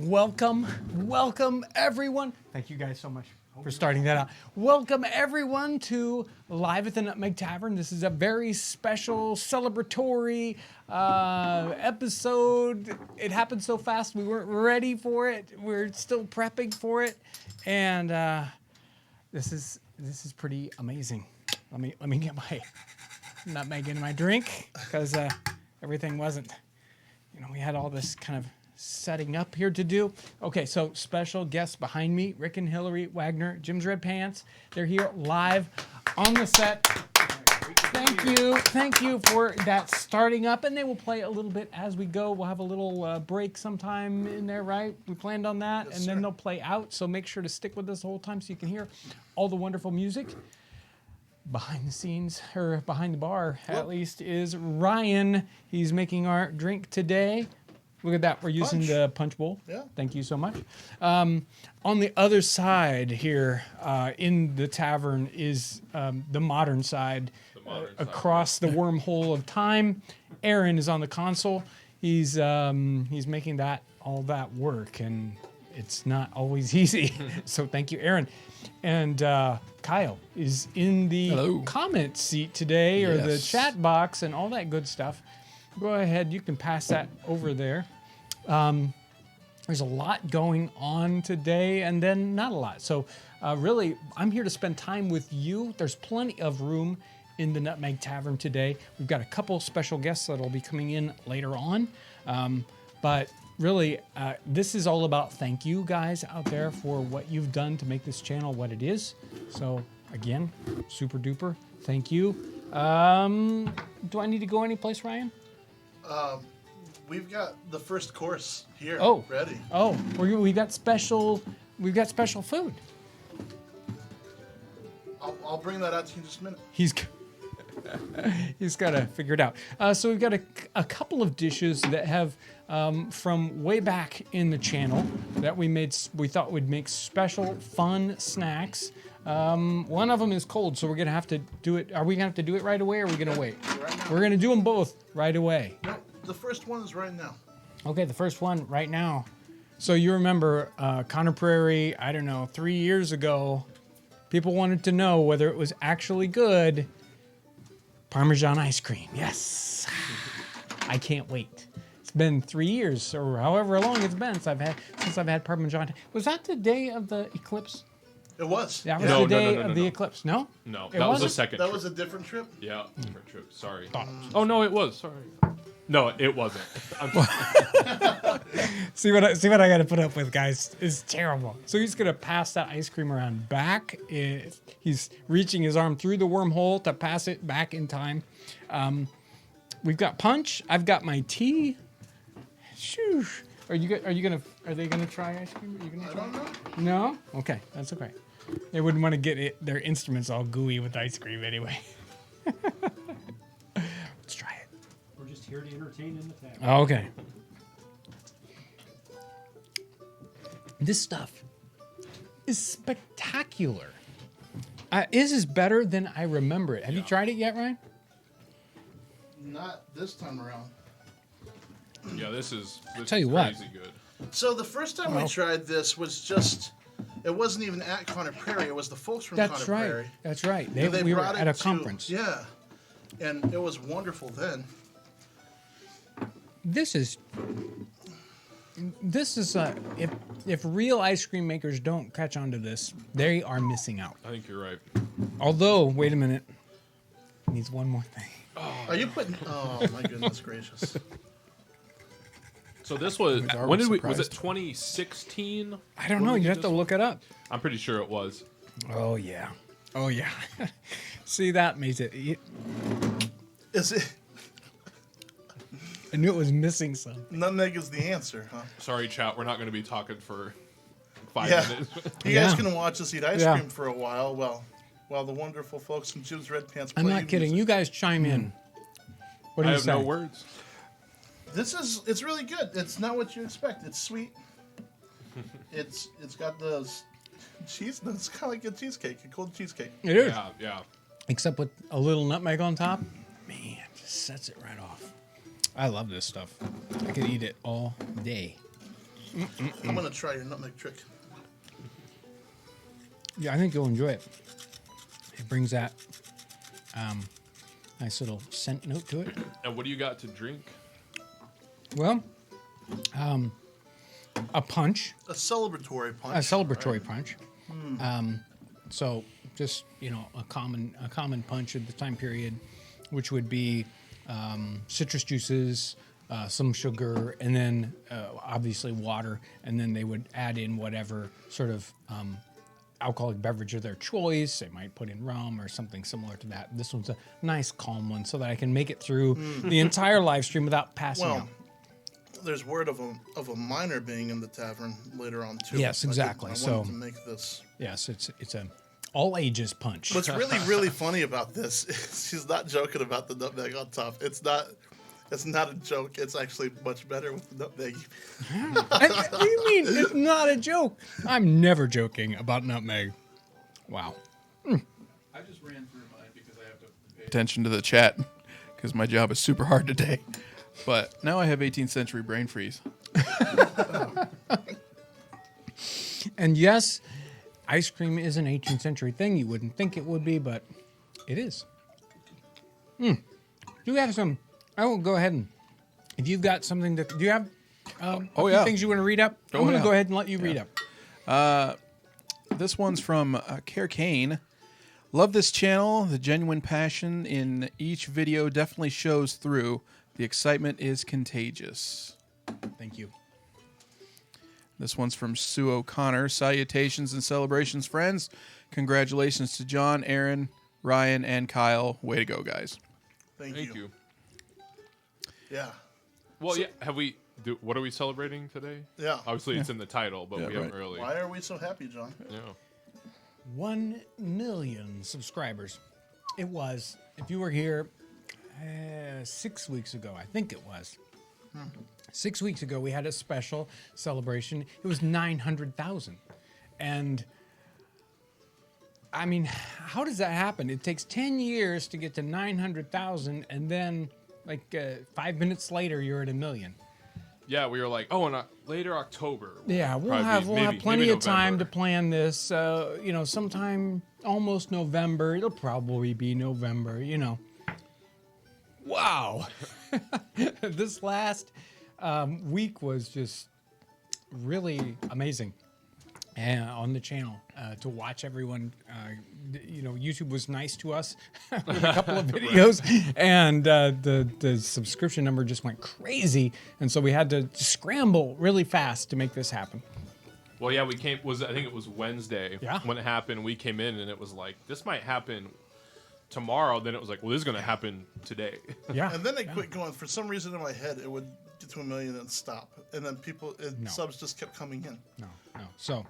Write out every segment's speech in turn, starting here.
Welcome everyone. Thank you guys so much for starting that out. Welcome everyone to Live at the Nutmeg Tavern. This is a very special celebratory episode. It happened so fast we weren't ready for it. We're still prepping for it, and this is pretty amazing. Let me get my nutmeg in my drink because everything wasn't. We had all this kind of setting up here to do. Okay, so special guests behind me, Rick and Hillary Wagner, Jim's Red Pants. They're here live on the set. Thank you for that starting up, and they will play a little bit as we go. We'll have a little break sometime in there, right? We planned on that, yes, and then they'll play out, so make sure to stick with us the whole time so you can hear all the wonderful music. Behind the scenes, or behind the bar, at least, is Ryan. He's making our drink today. Look at that. We're using the punch bowl. Yeah. Thank you so much. On the other side here in the tavern is the modern side. Across the wormhole of time. Aaron is on the console. He's making all that work, and it's not always easy. So thank you, Aaron. And Kyle is in the comment seat today, or the chat box and all that good stuff. Go ahead. You can pass that over there. There's a lot going on today, and then not a lot. So really, I'm here to spend time with you. There's plenty of room in the Nutmeg Tavern today. We've got a couple special guests that'll be coming in later on. But really, this is all about thank you guys out there for what you've done to make this channel what it is. So again, super duper, thank you. Do I need to go anyplace, Ryan? We've got the first course here ready. Oh, we got special food. I'll bring that out to you in just a minute. He's got to figure it out. So we've got a couple of dishes that have from way back in the channel that we thought would make special fun snacks. One of them is cold, so we're gonna have to do it. Are we gonna have to do it right away, or are we gonna wait? Right, we're gonna do them both right away. No, the first one is right now. Okay, the first one right now. So you remember Connor Prairie? I don't know, 3 years ago, people wanted to know whether it was actually good. Parmesan ice cream, yes. I can't wait. It's been 3 years, or however long it's been since I've had Parmesan. Was that the day of the eclipse? It was. That was the day of the eclipse. No? No, that was the second trip. That was a different trip? Yeah, different trip. Sorry. Oh, no, it was. Sorry. No, it wasn't. See what I got to put up with, guys. It's terrible. So he's going to pass that ice cream around back. He's reaching his arm through the wormhole to pass it back in time. We've got punch. I've got my tea. Shoo. Are they gonna try ice cream? Are you gonna try? I don't know. No? Okay, that's okay. They wouldn't want to get their instruments all gooey with ice cream anyway. Let's try it. We're just here to entertain in the tavern. Okay. This stuff is spectacular. This is better than I remember it. Have you tried it yet, Ryan? Not this time around. Yeah, this is tell you crazy what. good. So the first time we tried this was just, it wasn't even at Connor Prairie. It was the folks from Connor Prairie. That's right. We were at a conference. Yeah, and it was wonderful then. This is if real ice cream makers don't catch on to this, they are missing out. I think you're right. Although, wait a minute, it needs one more thing. Are you putting? Oh my goodness gracious! So this was when did we? Was it 2016? I don't know. You have to look it up. I'm pretty sure it was. Oh yeah. See, that makes it. Is it? I knew it was missing some. Nutmeg is the answer, huh? Sorry, chat. We're not going to be talking for 5 minutes. You guys can watch us eat ice cream for a while. While the wonderful folks from Jim's Red Pants play. I'm not kidding. You guys chime in. What do you say? I have no words. It's really good. It's not what you expect. It's sweet. It's got those cheese. It's kind of like a cheesecake, a cold cheesecake. It is. Yeah. Except with a little nutmeg on top. Man, just sets it right off. I love this stuff. I could eat it all day. I'm gonna try your nutmeg trick. Yeah, I think you'll enjoy it. It brings that nice little scent note to it. And what do you got to drink? Well, a punch. A celebratory punch. A celebratory punch. So just a common punch at the time period, which would be citrus juices, some sugar, and then obviously water, and then they would add in whatever sort of alcoholic beverage of their choice. They might put in rum or something similar to that. This one's a nice calm one, so that I can make it through the entire live stream without passing out. There's word of a minor being in the tavern later on too. Yes, exactly. I wanted to make this. Yes, it's a all ages punch. What's really funny about this is she's not joking about the nutmeg on top. It's not a joke. It's actually much better with the nutmeg. What do you mean? It's not a joke. I'm never joking about nutmeg. Wow. I just ran through mine because I have to pay attention to the chat because my job is super hard today. But now I have 18th century brain freeze. And yes, ice cream is an 18th century thing. You wouldn't think it would be, but it is. Do you have some? I will go ahead and, if you've got something do you have things you want to read up? I'm going to go ahead and let you read up. This one's from Care Kane. Love this channel. The genuine passion in each video definitely shows through. The excitement is contagious. Thank you. This one's from Sue O'Connor. Salutations and celebrations, friends. Congratulations to John, Aaron, Ryan, and Kyle. Way to go, guys. Thank you. Yeah. Yeah. Well, what are we celebrating today? Yeah. Obviously, it's in the title, but Yeah, we haven't right. really. Why are we so happy, John? Yeah. 1 million subscribers. It was, if you were here 6 weeks ago, I think it was. 6 weeks ago, we had a special celebration. It was 900,000. And I mean, how does that happen? It takes 10 years to get to 900,000, and then 5 minutes later, you're at 1 million. Yeah, we were like, later October. Yeah, we'll have plenty of time to plan this. Sometime almost November. It'll probably be November. Wow, this last week was just really amazing, and on the channel to watch everyone. YouTube was nice to us with a couple of videos, and the subscription number just went crazy, and so we had to scramble really fast to make this happen. Well, yeah, I think it was Wednesday Yeah. when it happened. We came in and it was like, this might happen tomorrow. Then it was like, well, this is going to happen today. Yeah, And then they quit going. For some reason in my head, it would get to 1 million and stop. And then subs just kept coming in. No. So,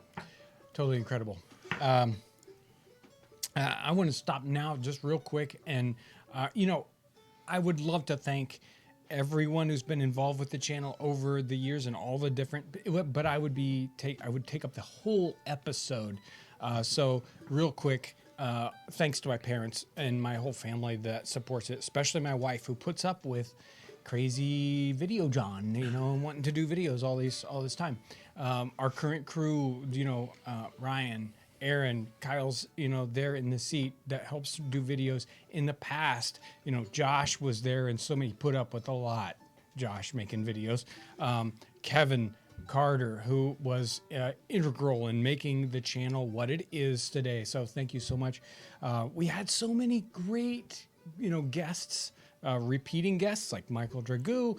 totally incredible. I want to stop now just real quick. And, I would love to thank everyone who's been involved with the channel over the years and all the different, but I would take up the whole episode. So real quick, thanks to my parents and my whole family that supports it, especially my wife who puts up with crazy video John, and wanting to do videos all this time. Our current crew, Ryan, Aaron, Kyle's, there in the seat that helps do videos. In the past, Josh was there, and so many put up with a lot. Josh making videos. Kevin Carter, who was integral in making the channel what it is today. So thank you so much. We had so many great, guests, repeating guests like Michael Dragoo,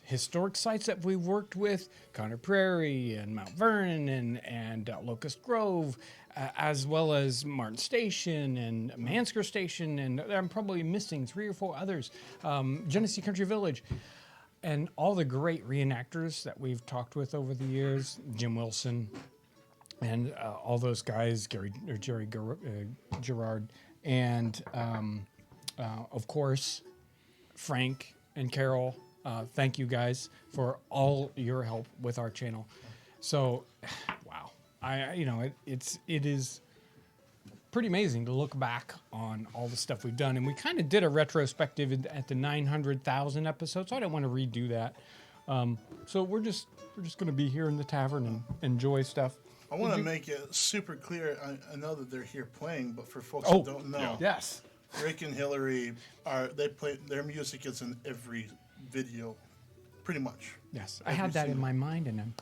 historic sites that we worked with, Connor Prairie and Mount Vernon and Locust Grove, as well as Martin Station and Mansker Station, and I'm probably missing 3 or 4 others, Genesee Country Village, and all the great reenactors that we've talked with over the years, Jim Wilson, and all those guys, Jerry Gerard, and of course, Frank and Carol. Thank you guys for all your help with our channel. So, wow, it is pretty amazing to look back on all the stuff we've done, and we kind of did a retrospective at the 900,000 episode, so I don't want to redo that. So we're just going to be here in the tavern and enjoy stuff. I want to make it super clear. I know that they're here playing, but for folks Oh, who don't know, Yes. Rick and Hillary their music is in every video, pretty much. Yes. I had that in my mind and I'm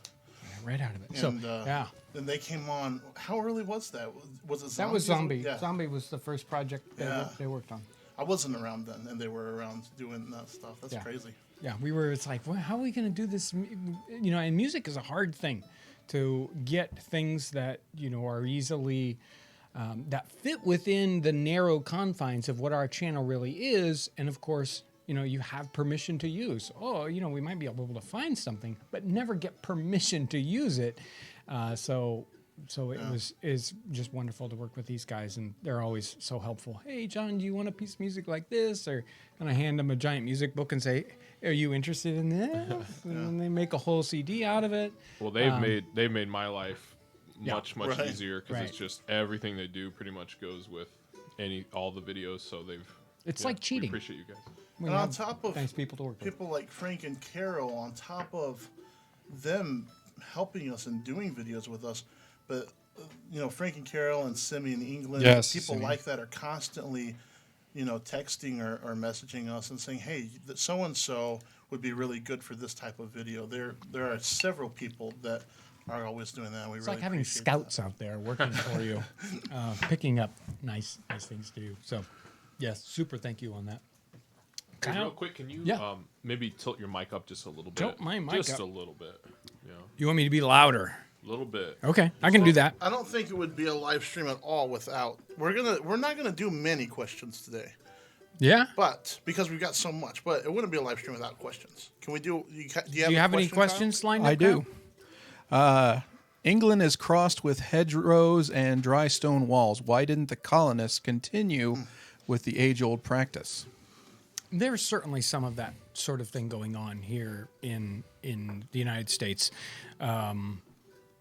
right out of it. And, so, yeah. Then they came on. How early was that? Was it Zombie? That was Zombie. Yeah. Zombie was the first project they worked on. I wasn't around then, and they were around doing that stuff. That's Yeah. crazy. Yeah, it's like, well, how are we going to do this? You know, and music is a hard thing to get things that, are easily, that fit within the narrow confines of what our channel really is. And of course, you have permission to use. Oh, we might be able to find something, but never get permission to use it. So it's just wonderful to work with these guys, and they're always so helpful. Hey, John, do you want a piece of music like this? Or and I hand them a giant music book and say, "Are you interested in this?" And they make a whole CD out of it. Well, they've made my life much Right. easier because Right. it's just everything they do pretty much goes with all the videos. So It's yeah, like we cheating. appreciate you guys. We And on have top of nice people to work with. people like Frank and Carol, on top of them helping us and doing videos with us, but Frank and Carol and Simi in England, Yes, people Simi. like that are constantly, texting or messaging us and saying, "Hey, that so and so would be really good for this type of video." There are several people that are always doing that. And we It's really like having appreciate scouts out there working for you, picking up nice things to do. So, yes, super thank you on that. Hey, Kyle? real quick, can you Yeah. maybe tilt your mic up just a little bit? Tilt my mic just up. a little bit. Yeah, You want me to be louder? a little bit. Okay, I can do that. I don't think it would be a live stream at all without. We're not gonna do many questions today, Yeah. but because we've got so much, but it wouldn't be a live stream without questions. Can we do? Do you Do you have any questions lined up? I do. Kyle? England is crossed with hedgerows and dry stone walls. Why didn't the colonists continue with the age-old practice? There's certainly some of that sort of thing going on here in the United States.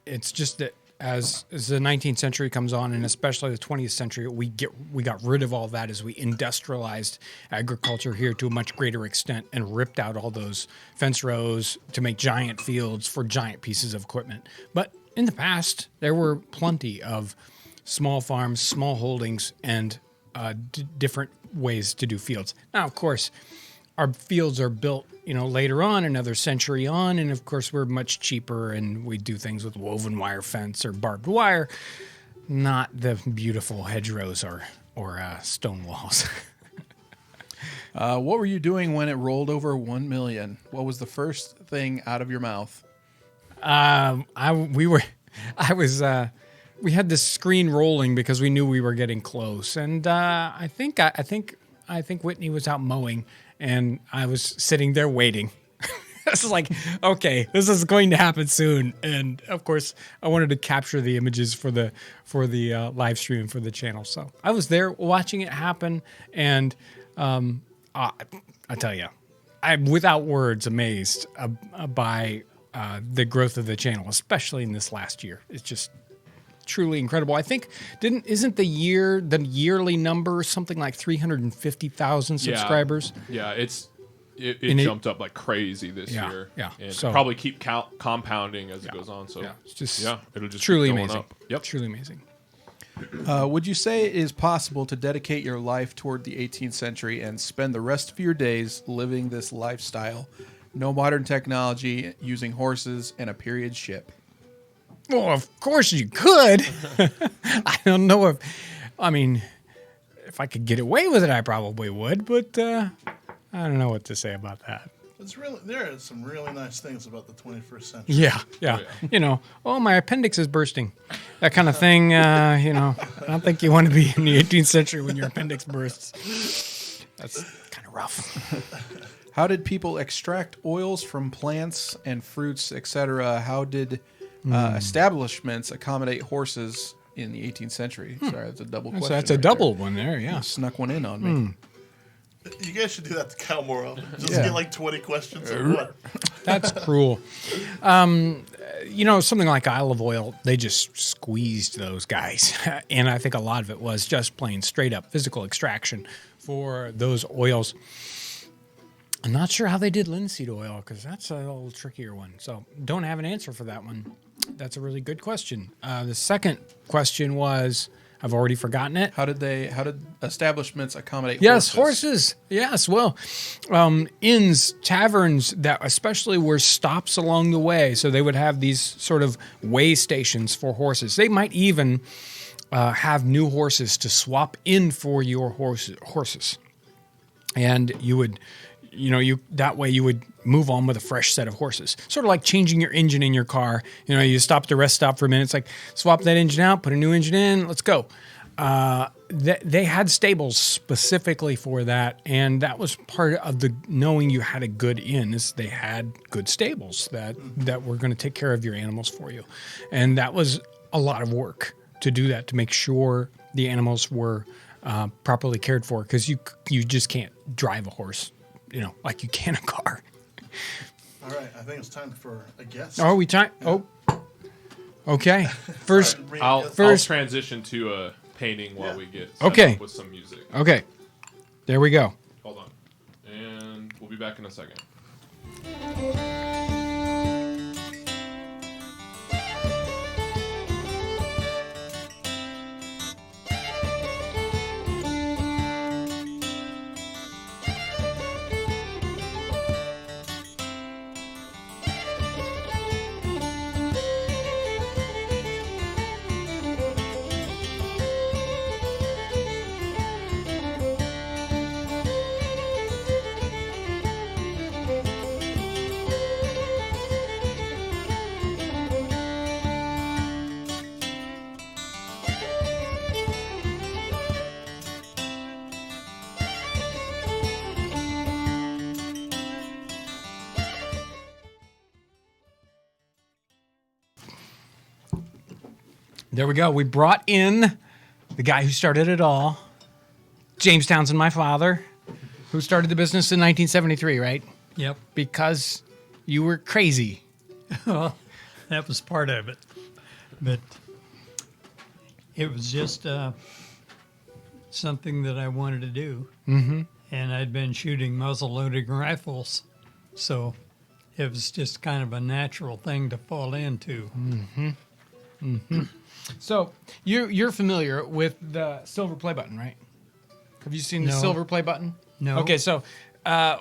It's just that as the 19th century comes on, and especially the 20th century, we got rid of all that as we industrialized agriculture here to a much greater extent and ripped out all those fence rows to make giant fields for giant pieces of equipment. But in the past, there were plenty of small farms, small holdings, and different ways to do fields. Now, of course, our fields are built, later on, another century on, and of course, we're much cheaper, and we do things with woven wire fence or barbed wire, not the beautiful hedgerows or stone walls. What were you doing when it rolled over 1 million? What was the first thing out of your mouth? We had this screen rolling because we knew we were getting close, and I think Whitney was out mowing, and I was sitting there waiting. This is like, okay, this is going to happen soon, and of course, I wanted to capture the images for the live stream for the channel. So I was there watching it happen, and I tell you, I'm without words amazed by the growth of the channel, especially in this last year. It's just truly incredible. I think isn't the yearly number something like 350,000 subscribers? Yeah, it And jumped up like crazy this year. Yeah. And So- probably keep compounding as it goes on. So It's just it'll just truly keep going amazing. up. Yep. Truly amazing. Would you say it is possible to dedicate your life toward the 18th century and spend the rest of your days living this lifestyle? No modern technology, using horses and a period ship. Well, of course you could. I don't know if I could get away with it, I probably would, but I don't know what to say about that. There are some really nice things about the 21st century. Yeah. My appendix is bursting. That kind of thing, I don't think you want to be in the 18th century when your appendix bursts. That's kind of rough. How did people extract oils from plants and fruits, etc.? How did establishments accommodate horses in the 18th century? Sorry, that's a double question. So that's a right double there. one there, yeah. Snuck one in on me. You guys should do that to Cal more often. Just Yeah. get like 20 questions or what? That's cruel. Something like olive oil, they just squeezed those guys. And I think a lot of it was just plain straight up physical extraction for those oils. I'm not sure how they did linseed oil because that's a little trickier one. So don't have an answer for that one. That's a really good question. The second question was, I've already forgotten it. How did establishments accommodate Yes, horses? horses. Yes, well, inns, taverns that especially were stops along the way. So they would have these sort of way stations for horses. They might even have new horses to swap in for your horses. And you would, that way you would move on with a fresh set of horses. Sort of like changing your engine in your car. You stop at the rest stop for a minute. It's like, swap that engine out, put a new engine in, let's go. They had stables specifically for that, and that was part of the knowing you had a good inn is they had good stables that were going to take care of your animals for you. And that was a lot of work to do that, to make sure the animals were properly cared for, because you just can't drive a horse, like you can a car. All right, I think it's time for a guess. Are we time? Oh, okay. First, I'll First- transition to a painting while we get set Okay. up with some music. okay. There we go. Hold on. And we'll be back in a second. There we go. We brought in the guy who started it all, James Townsend, my father, who started the business in 1973, right? Yep. Because you were crazy. Well, that was part of it. But it was just something that I wanted to do. Mm-hmm. And I'd been shooting muzzle-loading rifles. So it was just kind of a natural thing to fall into. So you're familiar with the silver play button, right? Have you seen the No. silver play button? No. Okay, so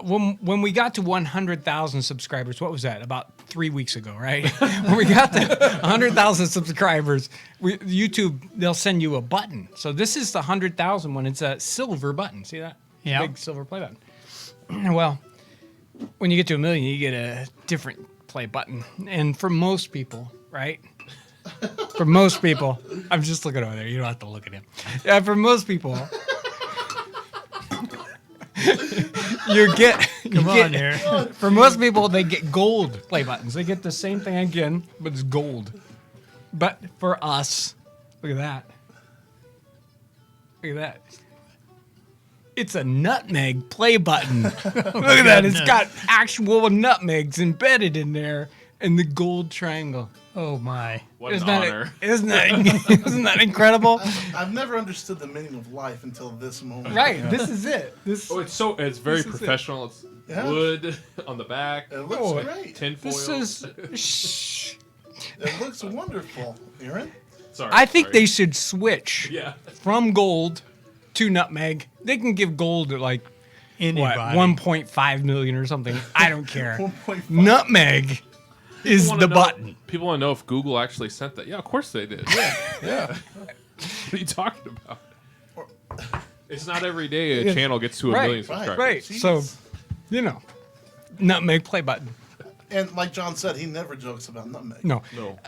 when we got to 100,000 subscribers, what was that? About 3 weeks ago, right? When we got to 100,000 subscribers, YouTube, they'll send you a button. So this is the 100,000 one. It's a silver button. See that? Yeah. Big silver play button. Well, when you get to 1 million, you get a different play button. And for most people, right? For most people, I'm just looking over there. You don't have to look at him. Yeah, for most people, Come on here. For most people, they get gold play buttons. They get the same thing again, but it's gold. But for us, look at that. Look at that. It's a nutmeg play button. Look at that. It's got actual nutmegs embedded in there in the gold triangle. Oh, my. What an Isn't honor. isn't that incredible? I've never understood the meaning of life until this moment. Right. This is it. This Oh, it's very This is it. professional. It's Yeah. wood on the back, It looks Oh, great. tinfoil. this is. Shh. It looks wonderful. Aaron? Sorry. I think sorry. they should switch Yeah. from gold to nutmeg. They can give gold at like Anybody. what 1.5 million or something. I don't care. 1.5. Nutmeg is Wanna the know- button. People want to know if Google actually sent that. Yeah, of course they did. Yeah. What are you talking about? It's not every day a channel gets to a Right, million subscribers. Right. So, nutmeg play button. And like John said, he never jokes about nutmeg. No. No.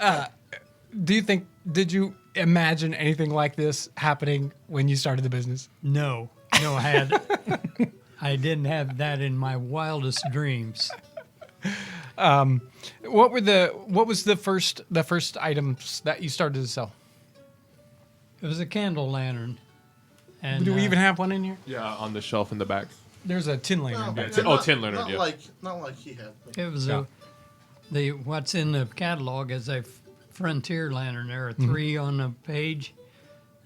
Did you imagine anything like this happening when you started the business? No, I didn't have that in my wildest dreams. What was the first items that you started to sell? It was a candle lantern. And Do we even have one in here? Yeah, on the shelf in the back. There's a tin lantern. No, back Tin- there. oh, Tin Leonard, Not yeah. like he had. it was Yeah. what's in the catalog is a frontier lantern. There are 3 on the page.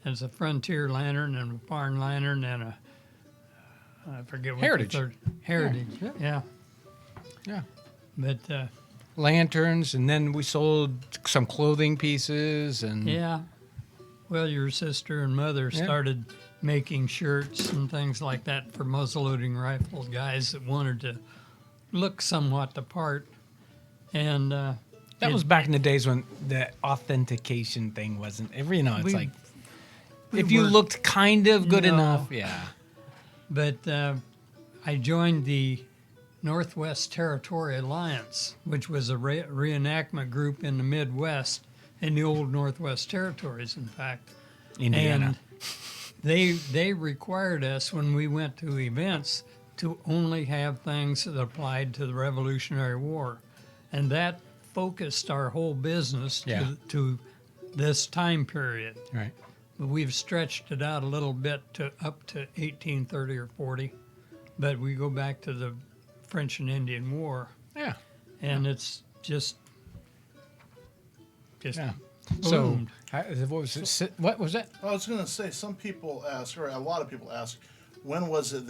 There's a frontier lantern and a barn lantern and I forget what Heritage. the third heritage. Yeah. Yeah. But Lanterns, and then we sold some clothing pieces, and yeah. Well, your sister and mother Yeah. started making shirts and things like that for muzzleloading rifle guys that wanted to look somewhat the part. And that was back in the days when the authentication thing wasn't. You know, it's We- like we if you were- looked kind of good No. enough, yeah. But I joined the Northwest Territory Alliance, which was a reenactment group in the Midwest, in the old Northwest Territories, in fact. Indiana. And they required us when we went to events to only have things that applied to the Revolutionary War, and that focused our whole business Yeah. to this time period. Right. But we've stretched it out a little bit to up to 1830 or 40, but we go back to the French and Indian War, Yeah. and it's just Yeah. So, boomed. what was it? What was that? I was going to say, some people ask, or a lot of people ask, when was it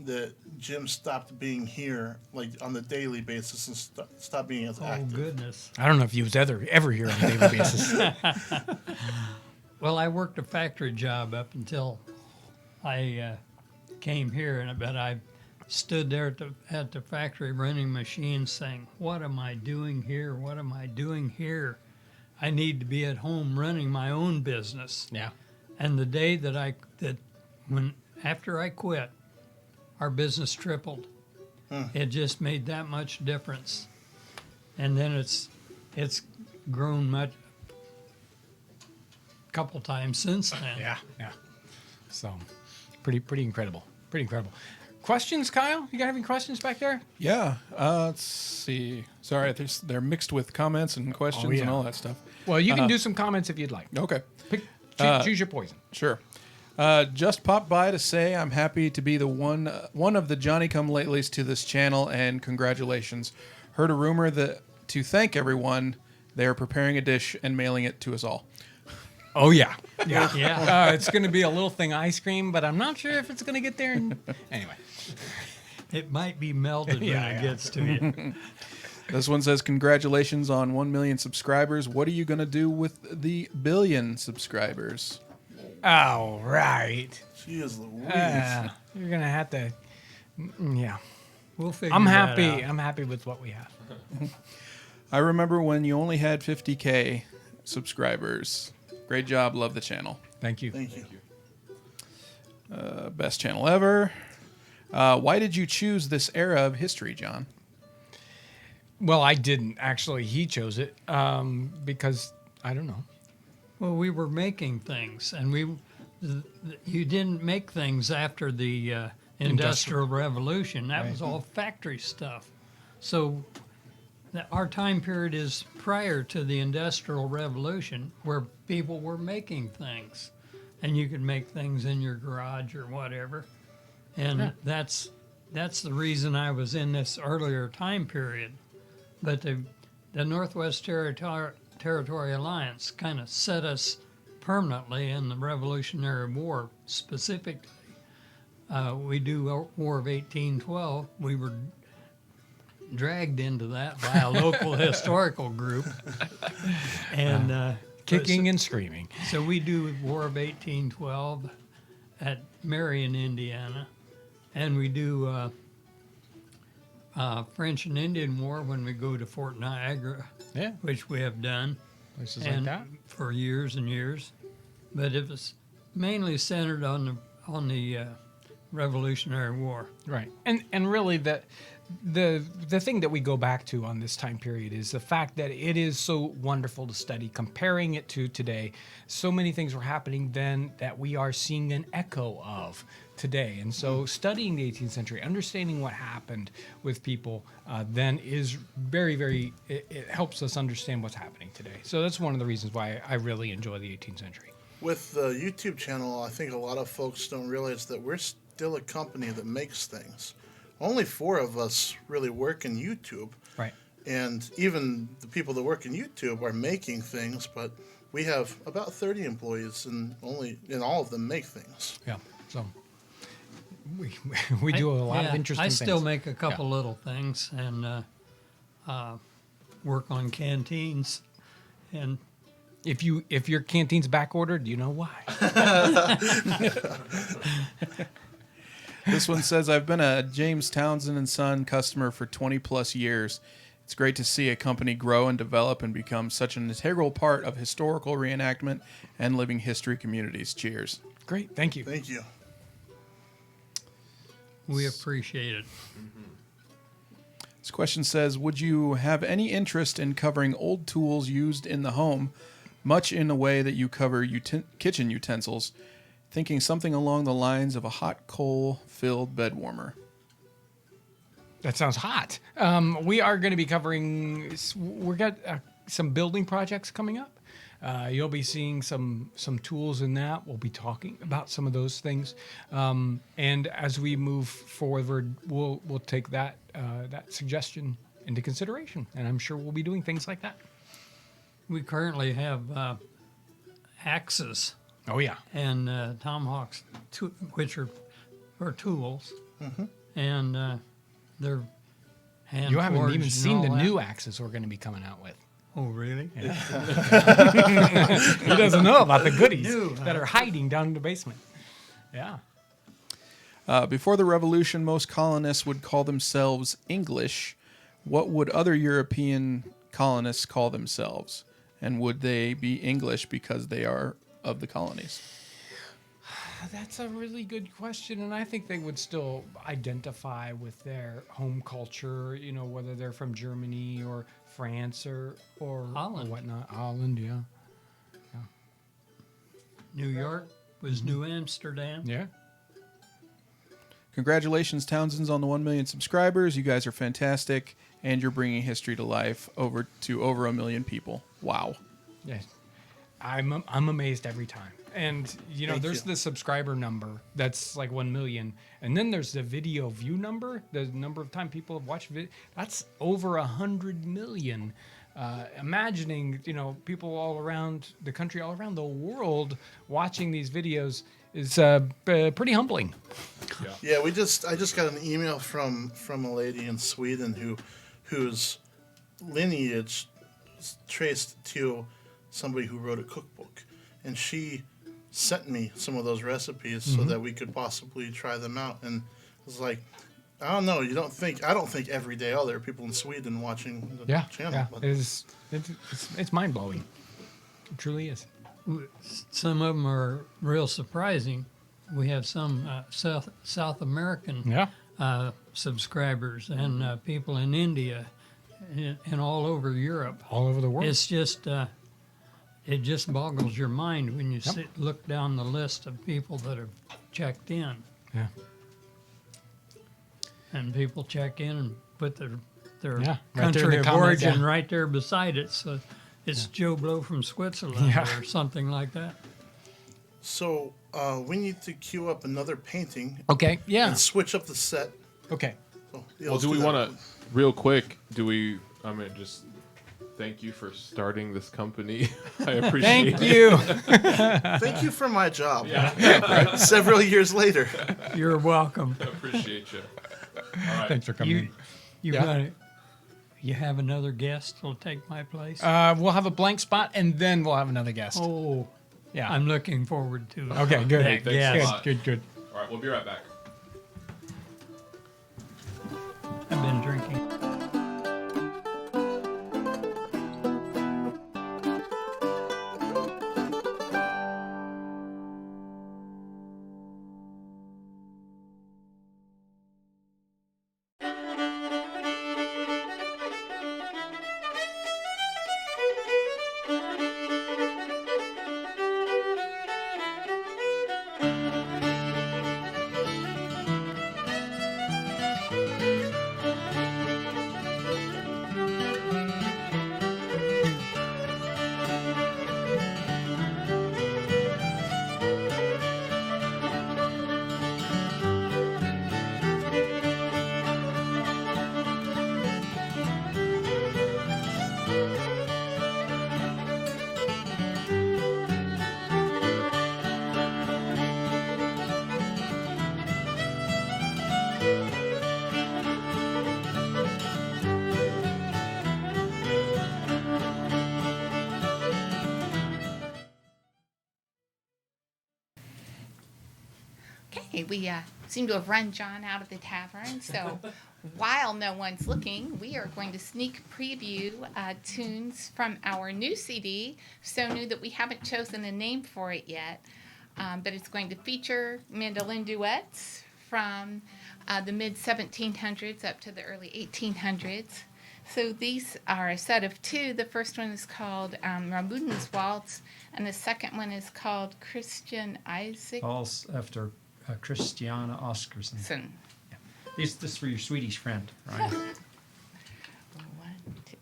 that Jim stopped being here, like on the daily basis, and stopped being as Oh active? goodness. I don't know if you was ever here on a daily basis. Well, I worked a factory job up until I came here, but I stood there at the factory running machines saying, what am I doing here? What am I doing here? I need to be at home running my own business. Yeah. And the day after I quit, our business tripled. It just made that much difference. And then it's grown much couple times since then. Yeah. Yeah. So, pretty incredible. Pretty incredible. Questions, Kyle? You got any questions back there? Yeah. Let's see. Sorry, they're mixed with comments and questions yeah. and all that stuff. Well, you can do some comments if you'd like. Okay. Choose your poison. Sure. Just popped by to say I'm happy to be the one of the Johnny-come-latelys to this channel, and congratulations. Heard a rumor that to thank everyone, they are preparing a dish and mailing it to us all. Oh yeah, yeah, Yeah. it's going to be a little thing ice cream, but I'm not sure if it's going to get there. Anyway, It might be melted when Yeah, it yeah. gets to you. This one says, congratulations on 1 million subscribers. What are you going to do with the billion subscribers? all right. Jeez Louise. You're gonna have to. Yeah, We'll figure I'm that happy. out. I'm happy with what we have. I remember when you only had 50K subscribers. Great job. Love the channel. Thank you. Thank you. Best channel ever. Why did you choose this era of history, John? Well, I didn't actually. He chose it because I don't know. Well, we were making things, and you didn't make things after the Industrial Revolution. That was all factory stuff. So our time period is prior to the Industrial Revolution, where people were making things, and you could make things in your garage or whatever. And that's the reason I was in this earlier time period. But the Northwest Territory Alliance kind of set us permanently in the Revolutionary War specifically. We do War of 1812. We were dragged into that by a local historical group. And Kicking and screaming. so we do War of 1812 at Marion, Indiana. And we do French and Indian War when we go to Fort Niagara, Yeah, which we have done places like and that. for years and years. But it was mainly centered on the Revolutionary War. Right. And really the thing that we go back to on this time period is the fact that it is so wonderful to study, comparing it to today. So many things were happening then that we are seeing an echo of today. And so studying the 18th century, understanding what happened with people then is very, very, it helps us understand what's happening today. So that's one of the reasons why I really enjoy the 18th century. With the YouTube channel, I think a lot of folks don't realize that we're still a company that makes things. Only 4 of us really work in YouTube. Right. And even the people that work in YouTube are making things, but we have about 30 employees, and all of them make things. Yeah. So we do a lot of Yeah, interesting I things. still make a couple little things and work on canteens. And If your canteen's back ordered, you know why. This one says, I've been a James Townsend and Son customer for 20 plus years. It's great to see a company grow and develop and become such an integral part of historical reenactment and living history communities. Cheers. Great, thank you. Thank you. we appreciate it. This question says, would you have any interest in covering old tools used in the home, much in the way that you cover kitchen utensils, thinking something along the lines of a hot coal-filled bed warmer? That sounds hot. We are going to be covering. We've got some building projects coming up. You'll be seeing some tools in that. We'll be talking about some of those things, and as we move forward, we'll take that suggestion into consideration, and I'm sure we'll be doing things like that. We currently have axes Oh yeah, and tomahawks, which are tools, and they're hand you haven't forged even and seen all the that. new axes we're going to be coming out with. Oh, really? He doesn't know about the goodies that are hiding down in the basement. Yeah. Before the revolution, most colonists would call themselves English. What would other European colonists call themselves? And would they be English because they are of the colonies? That's a really good question, and I think they would still identify with their home culture, whether they're from Germany or France or Holland. or whatnot. Holland, yeah. New York was New Amsterdam. Yeah. Congratulations, Townsends, on the 1 million subscribers. You guys are fantastic, and you're bringing history to life over 1 million people. Wow. Yeah. I'm amazed every time. And there's the subscriber number that's like 1 million, and then there's the video view number, the number of time people have watched video. That's over 100 million. Imagining people all around the country, all around the world, watching these videos is pretty humbling. Yeah, I just got an email from a lady in Sweden whose lineage is traced to somebody who wrote a cookbook, and she sent me some of those recipes so that we could possibly try them out. And it was like, I don't know, I don't think every day, there are people in Sweden watching the channel. Yeah, But it's mind blowing. It truly is. Some of them are real surprising. We have some South American subscribers and people in India and all over Europe. All over the world. It's just it just boggles your mind when you look down the list of people that have checked in. Yeah. And people check in and put their Right there in country the of comments, origin yeah. right there beside it. So it's Joe Blow from Switzerland or something like that. So we need to queue up another painting Okay. Yeah. and switch up the set. Okay. So, Well, do we want to, real quick, just thank you for starting this company. I appreciate Thank you. Thank you for my job. Several years later. You're welcome. I appreciate you. All right. Thanks for coming. You Yeah. got it. You have another guest who'll take my place? We'll have a blank spot, and then we'll have another guest. Oh, Yeah. I'm looking forward to it. Okay. Good. Hey, thanks a Yes. lot. Good. All right, we'll be right back. I've been drinking. Okay, we seem to have run John out of the tavern, so while no one's looking, we are going to sneak preview tunes from our new CD, so new that we haven't chosen a name for it yet, but it's going to feature mandolin duets from the mid-1700s up to the early 1800s. So these are a set of two. The first one is called Bhutanese Waltz, and the second one is called Christian Isaac. Falls after Christiana Oscarson. Son. This for your Swedish friend, right? 1, 2.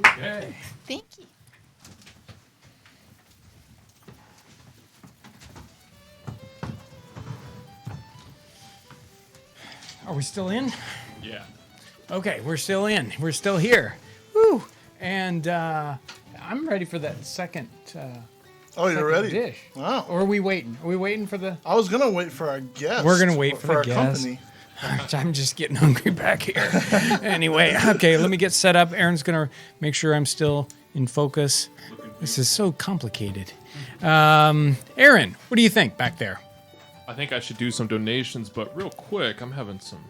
Okay. Thank you. Are we still in? Yeah. Okay, we're still in. We're still here. Woo! And I'm ready for that second. Oh, you're second ready? Dish. Wow. Or are we waiting? Are we waiting for the? I was gonna wait for our guest. We're gonna wait for our the guest. company. I'm just getting hungry back here. Anyway, okay, let me get set up. Aaron's gonna make sure I'm still in focus. This is so complicated. Aaron, what do you think back there? I think I should do some donations, but real quick, I'm having some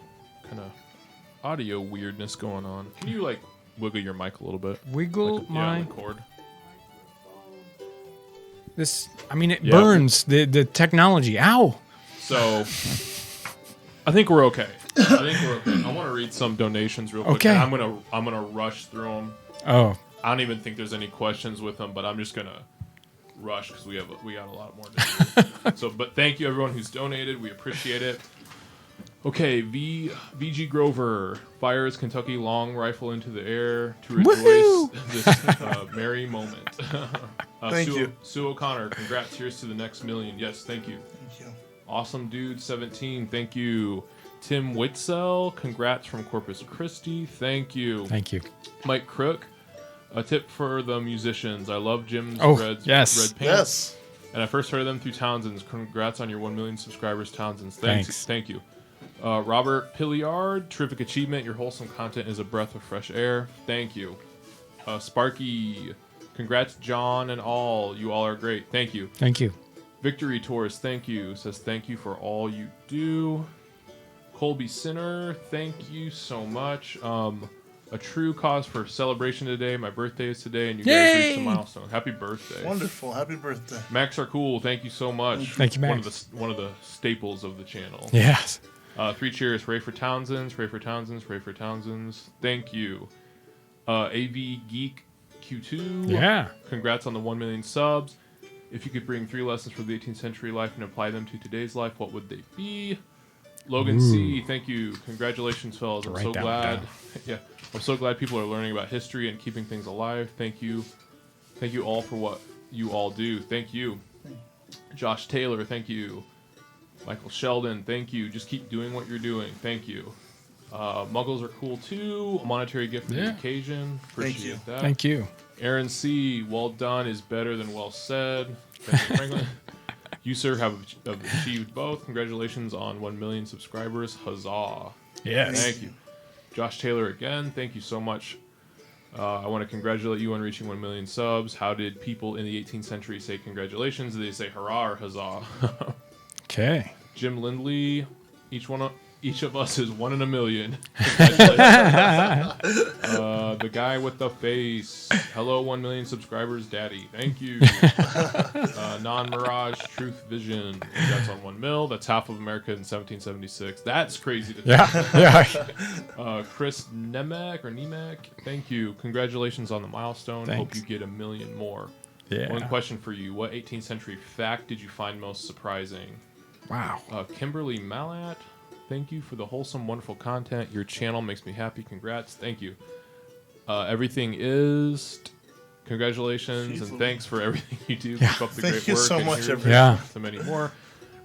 kind of audio weirdness going on. Can you like wiggle your mic a little bit? Wiggle like, my. Yeah, the cord. This, I mean, it Yeah. burns the technology. Ow! So I think we're okay. I want to read some donations real quick. Okay. And I'm gonna rush through them. Oh, I don't even think there's any questions with them, but I'm just gonna rush because we got a lot more to do. So, but thank you everyone who's donated. We appreciate it. Okay, VG Grover fires Kentucky long rifle into the air to rejoice this merry moment. Thank you. Sue O'Connor, congrats. Here's to the next million. Yes, thank you. Thank you. Awesome Dude 17, thank you. Tim Witzel, congrats from Corpus Christi. Thank you. Thank you. Mike Crook, a tip for the musicians. I love Jim's red pants. Yes. And I first heard of them through Townsend's. Congrats on your 1 million subscribers, Townsend's. Thank you. Robert Pilliard, terrific achievement. Your wholesome content is a breath of fresh air. Thank you. Sparky, congrats, John and all. You all are great. Thank you. Thank you. Victory Tours, thank you. Says thank you for all you do. Colby Sinner, thank you so much. A true cause for celebration today. My birthday is today, and you guys reached a milestone. Happy birthday! Wonderful. Happy birthday. Max are cool. Thank you so much. Thank you, Max. One of the staples of the channel. Yes. 3 cheers. Ray for Townsend's. Ray for Townsend's. Ray for Townsend's. Thank you. AV Geek Q2. Yeah. Congrats on the 1 million subs. If you could bring 3 lessons from the 18th century life and apply them to today's life, what would they be? Logan C, thank you. Congratulations, fellas. I'm so glad. Yeah, I'm so glad people are learning about history and keeping things alive. Thank you. Thank you all for what you all do. Thank you. Josh Taylor, thank you. Michael Sheldon, thank you. Just keep doing what you're doing. Thank you. Muggles are cool too. A monetary gift for the occasion. Appreciate that. Thank you. Aaron C, well done is better than well said. Benjamin Franklin. You, sir, have achieved both. Congratulations on 1 million subscribers. Huzzah. Yes. Thank you. Josh Taylor again, thank you so much. I want to congratulate you on reaching 1 million subs. How did people in the 18th century say congratulations? Did they say hurrah or huzzah? Okay. Jim Lindley, each of us is 1 in a million. The guy with the face. Hello, 1 million subscribers, daddy. Thank you. Non-Mirage Truth Vision. That's on 1 mil. That's half of America in 1776. That's crazy to think. Yeah. Chris Nemec. Thank you. Congratulations on the milestone. Thanks. Hope you get 1 million more. Yeah. One question for you. What 18th century fact did you find most surprising? Wow. Kimberly Malat. Thank you for the wholesome, wonderful content. Your channel makes me happy. Congrats. Thank you. Everything is. Congratulations and thanks for everything you do. Keep up the great work. Thank you so much, everyone. Yeah. So many more.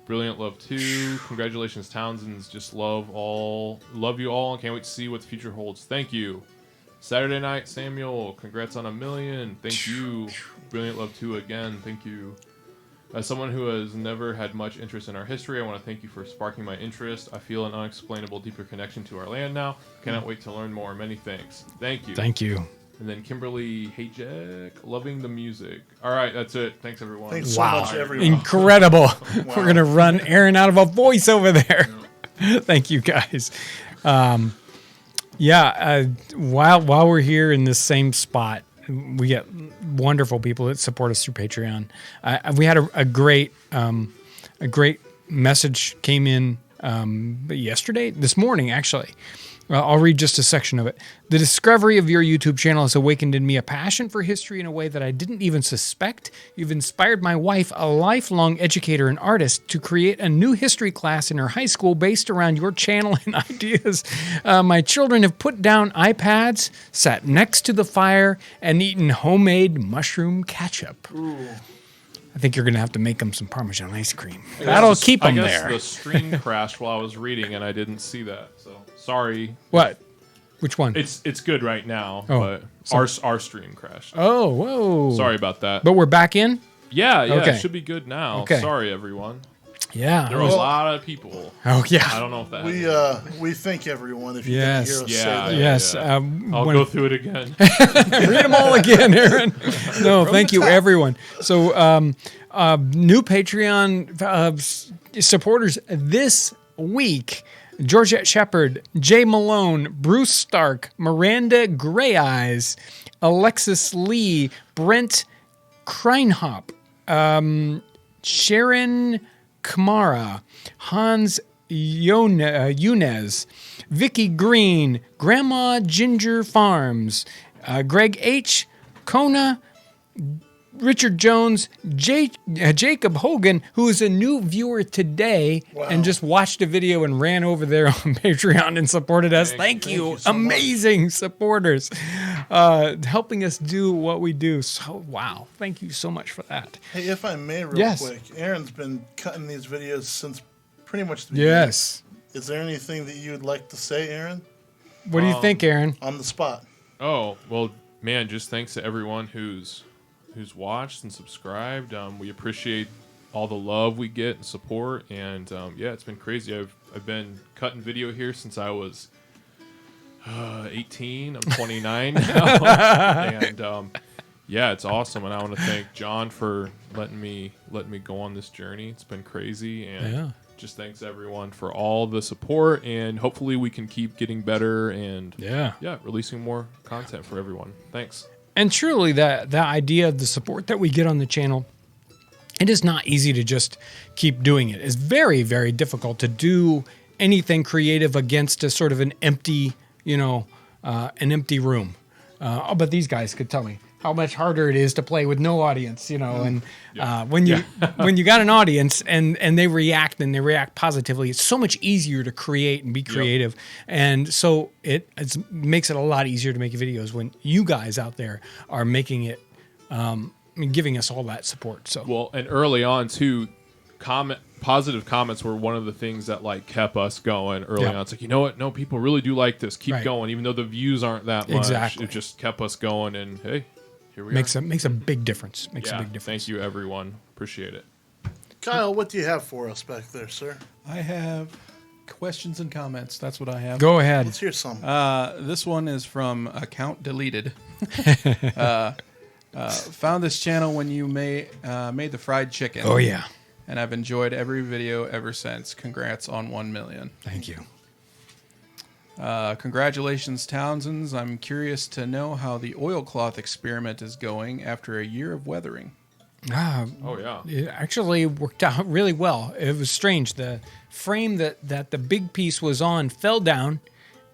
Brilliant love too. Congratulations, Townsend's. Just love you all, and can't wait to see what the future holds. Thank you. Saturday Night Samuel. Congrats on 1 million. Thank you. Brilliant love too again. Thank you. As someone who has never had much interest in our history, I want to thank you for sparking my interest. I feel an unexplainable, deeper connection to our land now. Cannot wait to learn more. Many thanks. Thank you. Thank you. And then Kimberly Hajek, loving the music. All right, that's it. Thanks, everyone. Thanks so much, everyone. Incredible. We're going to run Aaron out of a voice over there. Thank you, guys. While we're here in this same spot, we get wonderful people that support us through Patreon. We had a great message came in this morning, actually. I'll read just a section of it. The discovery of your YouTube channel has awakened in me a passion for history in a way that I didn't even suspect. You've inspired my wife, a lifelong educator and artist, to create a new history class in her high school based around your channel and ideas. My children have put down iPads, sat next to the fire, and eaten homemade mushroom ketchup. Ooh. I think you're going to have to make them some Parmesan ice cream. That'll keep them there. I guess the stream crashed while I was reading, and I didn't see that. So sorry. What? Which one? It's good right now, but our stream crashed. Oh, whoa. Sorry about that. But we're back in? Yeah, okay. It should be good now. Okay. Sorry, everyone. Yeah. There was a lot of people. Oh, yeah. I don't know if that We thank everyone if you didn't hear us say that. Yes. I'll go through it again. Read them all again, Aaron. No, thank you, everyone. So, new Patreon supporters this week: Georgette Shepard, Jay Malone, Bruce Stark, Miranda Gray Eyes, Alexis Lee, Brent Kreinhop, Sharon Kamara, Hans Yunez, Vicky Green, Grandma Ginger Farms, Greg H., Kona, Richard Jones, Jacob Hogan, who is a new viewer today and just watched a video and ran over there on Patreon and supported us. Thank you so amazing supporters, helping us do what we do. So, wow. Thank you so much for that. Hey, if I may, real Yes. quick, Aaron's been cutting these videos since pretty much the beginning. Yes. Is there anything that you'd like to say, Aaron? What do you think, Aaron? On the spot. Oh, well, man, just thanks to everyone who's watched and subscribed. We appreciate all the love we get and support, and yeah, it's been crazy. I've been cutting video here since I was 18. I'm 29 now, and yeah, it's awesome. And I want to thank John for letting me go on this journey. It's been crazy, and just thanks everyone for all the support, and hopefully we can keep getting better and releasing more content for everyone. Thanks. And truly, the idea of the support that we get on the channel, it is not easy to just keep doing it. It's very, very difficult to do anything creative against a sort of an empty, an empty room. But these guys could tell me how much harder it is to play with no audience, and when you got an audience and they react positively, it's so much easier to create and be creative. And so it makes it a lot easier to make videos when you guys out there are making it, giving us all that support. So well, and early on too, positive comments were one of the things that kept us going early on. It's like, you know what? No, people really do like this. Keep going, even though the views aren't that much. Exactly. It just kept us going, and hey, here we makes are. makes a big difference. Makes a Yeah, big difference. thank you, everyone. Appreciate it. Kyle, what do you have for us back there, sir? I have questions and comments. That's what I have. Go ahead. Let's hear some. This one is from account deleted. Found this channel when you made the fried chicken. Oh yeah. And I've enjoyed every video ever since. Congrats on 1 million. Thank you. Congratulations, Townsends. I'm curious to know how the oilcloth experiment is going after a year of weathering. Oh yeah. It actually worked out really well. It was strange. The frame that the big piece was on fell down,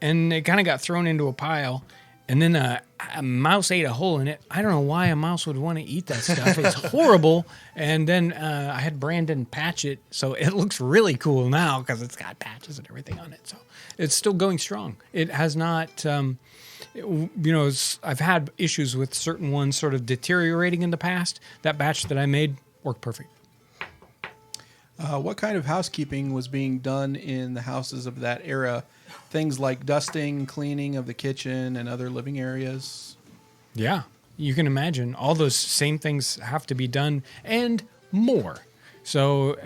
and it kind of got thrown into a pile. And then a mouse ate a hole in it. I don't know why a mouse would want to eat that stuff. It's horrible. And then I had Brandon patch it, so it looks really cool now because it's got patches and everything on it. So it's still going strong. It has not, I've had issues with certain ones sort of deteriorating in the past. That batch that I made worked perfect. What kind of housekeeping was being done in the houses of that era? Things like dusting, cleaning of the kitchen and other living areas. Yeah, you can imagine all those same things have to be done and more. So,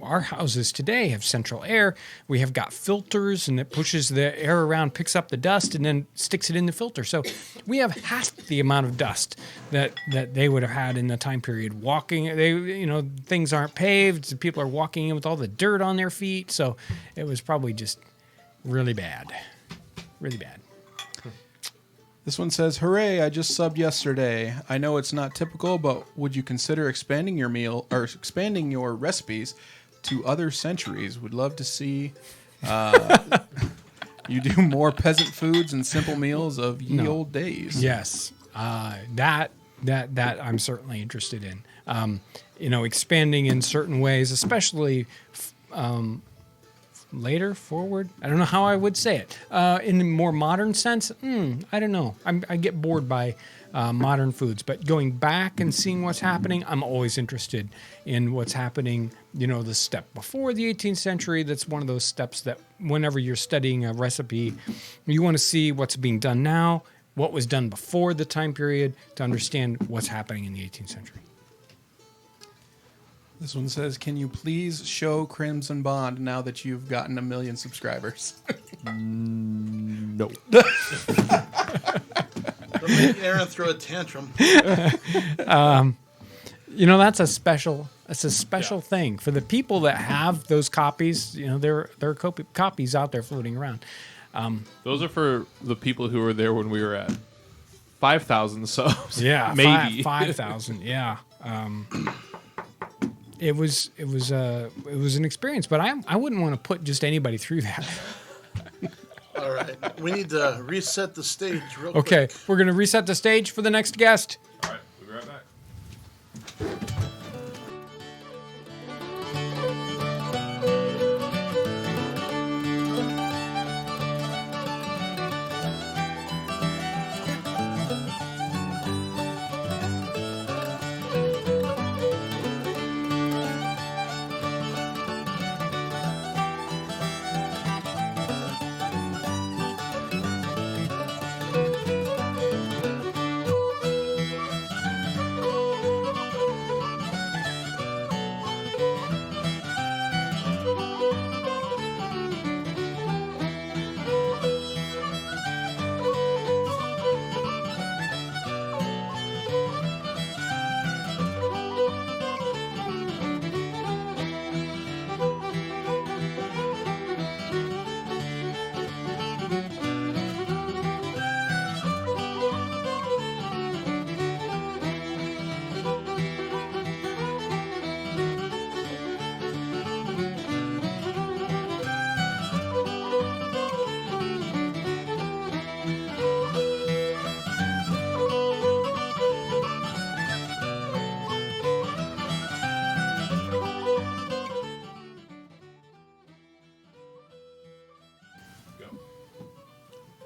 our houses today have central air. We have got filters, and it pushes the air around, picks up the dust, and then sticks it in the filter. So we have half the amount of dust that they would have had in the time period. Things aren't paved. People are walking in with all the dirt on their feet. So it was probably just really bad. Really bad. This one says, "Hooray, I just subbed yesterday. I know it's not typical, but would you consider expanding your meal or expanding your recipes to other centuries? Would love to see you do more peasant foods and simple meals of ye old days." Yes. That I'm certainly interested in. Expanding in certain ways, especially later, forward. I don't know how I would say it. In a more modern sense, I don't know. I get bored by modern foods, but going back and seeing what's happening, I'm always interested in what's happening, the step before the 18th century. That's one of those steps that whenever you're studying a recipe, you want to see what's being done now, what was done before the time period to understand what's happening in the 18th century. This one says, "Can you please show Crimson Bond now that you've gotten 1 million subscribers?" No. Don't make Aaron throw a tantrum. That's a special thing for the people that have those copies. There are copies out there floating around. Those are for the people who were there when we were at 5,000 subs. Yeah, maybe 5,000. Yeah. It was an experience, but I wouldn't want to put just anybody through that. All right. We need to reset the stage real quick. Okay, we're going to reset the stage for the next guest. All right, we'll be right back.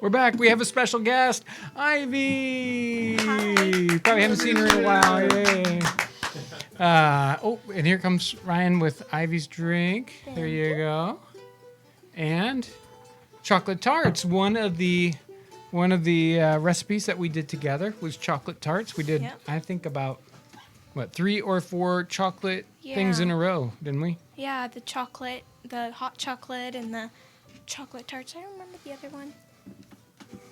We're back. We have a special guest, Ivy. Probably haven't seen her in a while. Yay. And here comes Ryan with Ivy's drink. There you go. And chocolate tarts. One of the recipes that we did together was chocolate tarts. We did, I think, about 3 or 4 chocolate things in a row, didn't we? Yeah, the hot chocolate, and the chocolate tarts. I don't remember the other one.